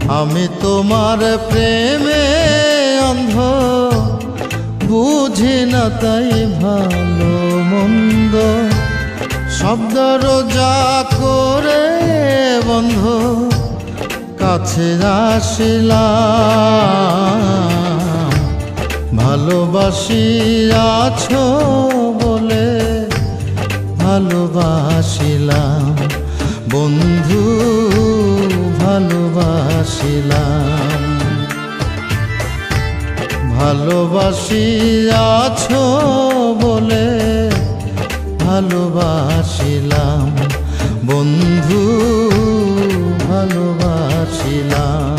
আমি তোমার প্রেমে অন্ধ, বুঝি না তাই ভালো মন্দ। শব্দ রোজা করে বন্ধ কাছে আসিলাম। ভালোবাসি আছো বলে ভালোবাসিলাম বন্ধু, ভালোবাসিলাম। ভালোবাসি আছো বলে ভালোবাসিলাম বন্ধু, ভালোবাসিলাম।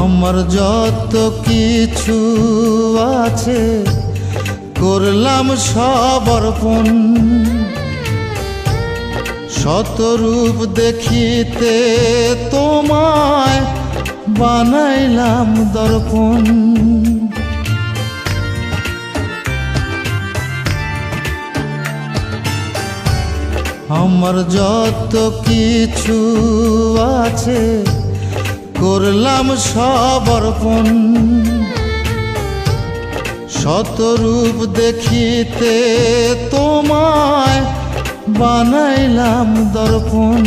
আমার যত কিছু আছে করলাম সব অর্পণ। শতরূপ দেখিতে তোমায় বানাইলাম দর্পণ। আমার যত কিছু আছে করলাম সব অর্পণ। শতরূপ দেখিতে তোমায় বানাইলাম দর্পণ।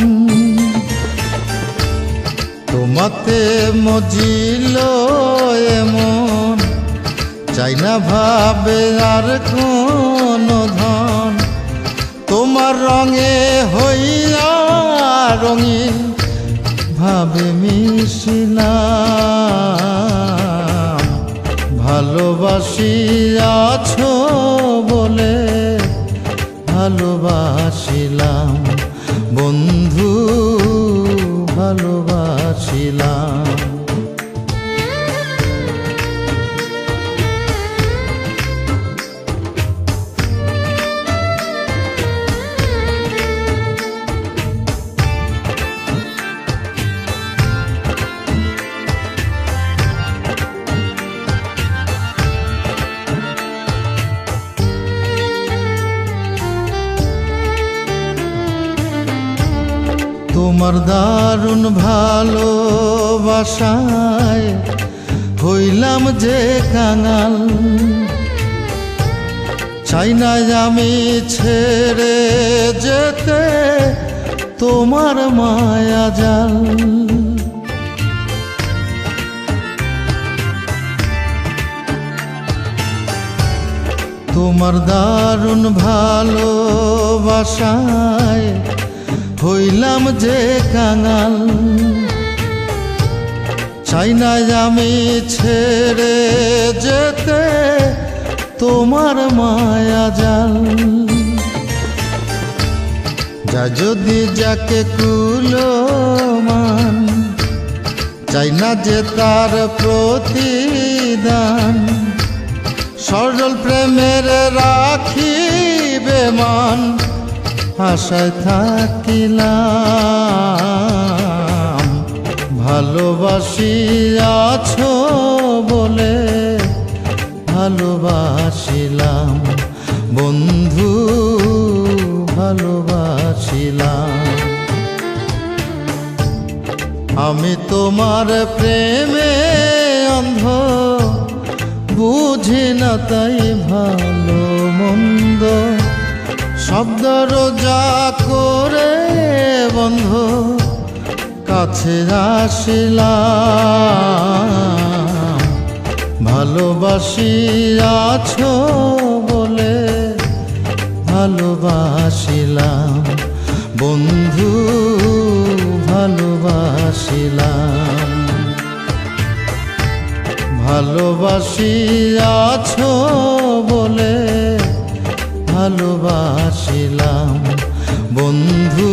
তোমাতে মজিল এমন চাই না ভাবে আর কোন ধন। তোমার রঙে হইয়া রঙিন ভাবে মিশিলাম। ভালোবাসি আছো বলে ভালোবাসিলাম বন্ধু, ভালোবাসিলাম। তোমার দারুণ ভালোবাসায় হইলাম যে কাঙাল। চাই না আমি ছেড়ে যেতে তোমার মায়া জাল। তোমার দারুণ ভালোবাসায় হইলাম যে কাঙাল। চাই না আমি ছেড়ে যেতে তোমার মায়া জাল। যা যদি যাকে কুলমান, চাই না যে তার প্রতিদান। সরল প্রেমের রাখিবে মান, আশায় থাকিলাম। ভালোবাসি আছো বলে ভালোবাসিলাম বন্ধু, ভালোবাসিলাম। আমি তোমার প্রেমে অন্ধ, বুঝি না তাই ভালো মন্দ। শব্দ রোজা করে বন্ধ কাছে আসিলাম। ভালোবাসি আছো বলে ভালোবাসিলাম বন্ধু, ভালোবাসিলাম। ভালোবাসি আছো বলে ভালোবাসিলাম বন্ধু।